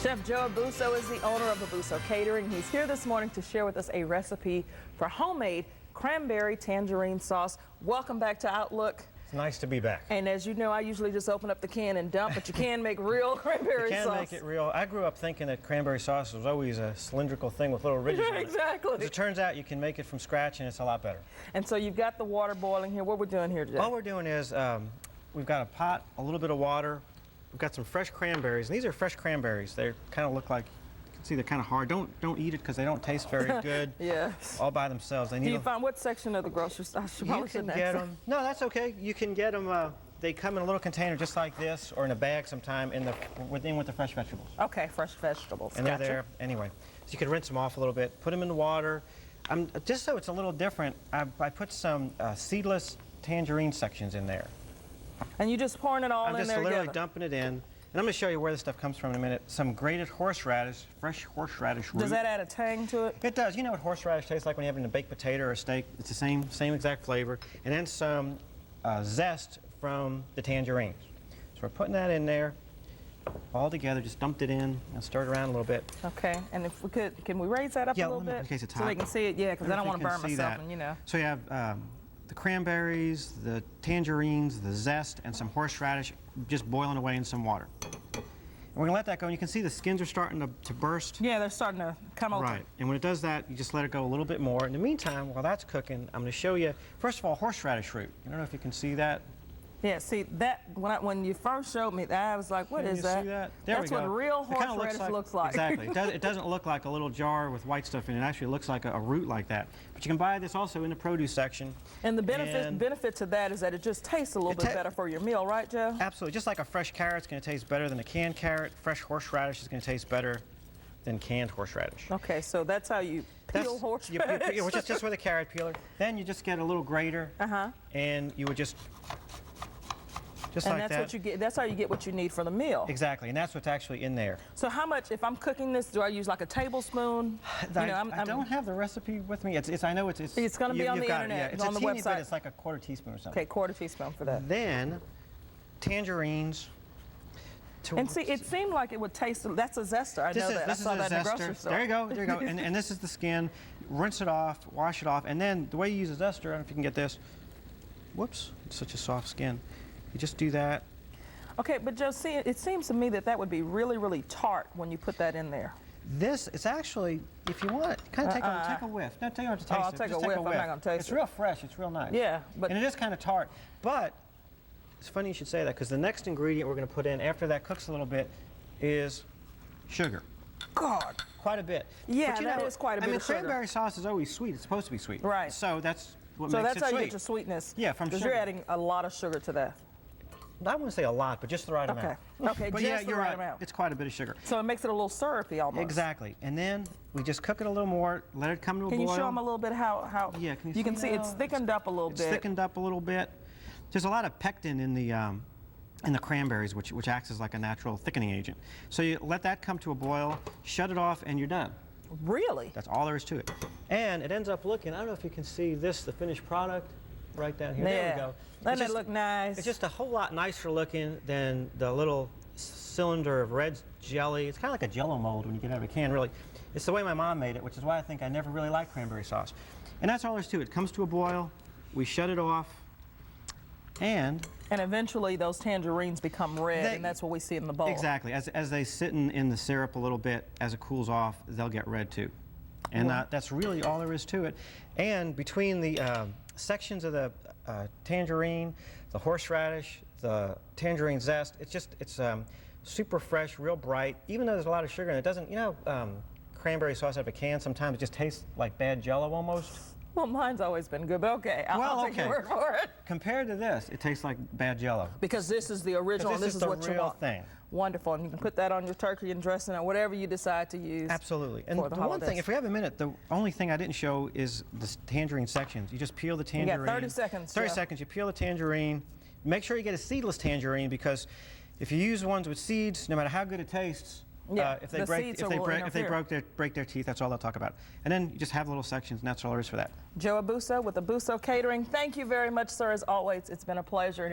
Chef Joe Abuso is the owner of Abuso Catering. He's here this morning to share with us a recipe for homemade cranberry tangerine sauce. Welcome back to Outlook. It's nice to be back. And as you know, I usually just open up the can and dump, but you can make real cranberry sauce. You can make it real. I grew up thinking that cranberry sauce was always a cylindrical thing with little ridges on it. Exactly. As it turns out, you can make it from scratch, and it's a lot better. And so you've got the water boiling here. What we're doing here today? All we're doing is we've got a pot, a little bit of water. We've got some fresh cranberries, and these are fresh cranberries. They kind of look like, you can see they're kind of hard. Don't eat it because they don't taste very good. Yes. All by themselves. They need. Do you find what section of the grocery store? You can get them. No, that's okay. You can get them. They come in a little container just like this, or in a bag sometime with the fresh vegetables. Okay, fresh vegetables. And they're there anyway. So you can rinse them off a little bit, put them in the water. Just so it's a little different, I put some seedless tangerine sections in there. And you just pouring it all in there together? I'm just literally together. dumping it in. And I'm going to show you where this stuff comes from in a minute. Some grated horseradish, fresh horseradish root. Does that add a tang to it? It does. You know what horseradish tastes like when you have it in a baked potato or a steak? It's the same exact flavor. And then some zest from the tangerines. So we're putting that in there all together. Just dumped it in and stirred around a little bit. Okay. And if we could, can we raise that up a little bit? In case it's hot. So they can see it, yeah, because I don't want to burn myself. And, you know. So you have the cranberries, the tangerines, the zest, and some horseradish just boiling away in some water. And we're going to let that go, and you can see the skins are starting to burst. Yeah, they're starting to come open. Right, and when it does that, you just let it go a little bit more. In the meantime, while that's cooking, I'm going to show you, first of all, horseradish root. I don't know if you can see that. Yeah, see, that when you first showed me that, I was like, what is that? See that? There we go. That's what real horseradish looks like. Exactly. It doesn't look like a little jar with white stuff in it. It actually looks like a root like that. But you can buy this also in the produce section. And the benefit to that is that it just tastes a little bit better for your meal, right, Joe? Absolutely. Just like a fresh carrot's going to taste better than a canned carrot, fresh horseradish is going to taste better than canned horseradish. Okay, so that's how you peel horseradish. Just with a carrot peeler. Then you just get a little grater, and you would just like that. What you get. That's how you get what you need for the meal. Exactly, and that's what's actually in there. So how much, if I'm cooking this, do I use like a tablespoon? I don't have the recipe with me. I know it's going to be on the internet, yeah, it's on the website. But it's like a quarter teaspoon or something. Okay, quarter teaspoon for that. Then tangerines. And see, it seemed like it would taste. That's a zester. I know that. I saw that in the grocery store. There you go. There you go. and this is the skin. Rinse it off, wash it off, and then the way you use a zester. I don't know if you can get this. Whoops! It's such a soft skin. You just do that. Okay, but Joe, see, it seems to me that would be really, really tart when you put that in there. It's actually, if you want it, kind of take a whiff. No, you don't have to taste it. I'll take a whiff. I'm not going to taste it. It's real fresh. It's real nice. Yeah, and it is kind of tart. But it's funny you should say that, because the next ingredient we're going to put in after that cooks a little bit is sugar. God. Quite a bit. Yeah, but that is quite a bit of sugar. Cranberry sauce is always sweet. It's supposed to be sweet. Right. So that's what makes it sweet. So that's how you get your sweetness. Yeah, from sugar. Because you're adding a lot of sugar to that. I wouldn't say a lot, but just the right amount. Okay, but just the right amount. It's quite a bit of sugar. So it makes it a little syrupy almost. Exactly. And then we just cook it a little more, let it come to a boil. Can you show them a little bit how yeah, you can see it's thickened up a little bit. It's thickened up a little bit. There's a lot of pectin in the cranberries, which acts as like a natural thickening agent. So you let that come to a boil, shut it off, and you're done. Really? That's all there is to it. And it ends up looking, I don't know if you can see this, the finished product. Right down here. Yeah. There we go. Doesn't it look nice? It's just a whole lot nicer looking than the little cylinder of red jelly. It's kind of like a Jell-O mold when you get out of a can, really. It's the way my mom made it, which is why I think I never really liked cranberry sauce. And that's all there's to it. It comes to a boil, we shut it off, and eventually those tangerines become red, and that's what we see in the bowl. Exactly. As they sit in the syrup a little bit, as it cools off, they'll get red too. And that's really all there is to it. And between the sections of the tangerine, the horseradish, the tangerine zest, it's super fresh, real bright. Even though there's a lot of sugar in it, doesn't, cranberry sauce out of a can, sometimes it just tastes like bad Jell-O almost. Well, mine's always been good, but okay, I'll take your word for it. Compared to this, it tastes like bad Jell-O. Because this is the original, and this is what you want. Thing. Wonderful, and you can put that on your turkey and dressing or whatever you decide to use. Absolutely. And the one thing, if we have a minute, the only thing I didn't show is the tangerine sections. You just peel the tangerine. You got 30 seconds. 30 seconds, you peel the tangerine. Make sure you get a seedless tangerine, because if you use ones with seeds, no matter how good it tastes, if they break their teeth, that's all they'll talk about. And then you just have little sections, and that's all there is for that. Joe Abuso with Abuso Catering. Thank you very much, sir. As always, it's been a pleasure.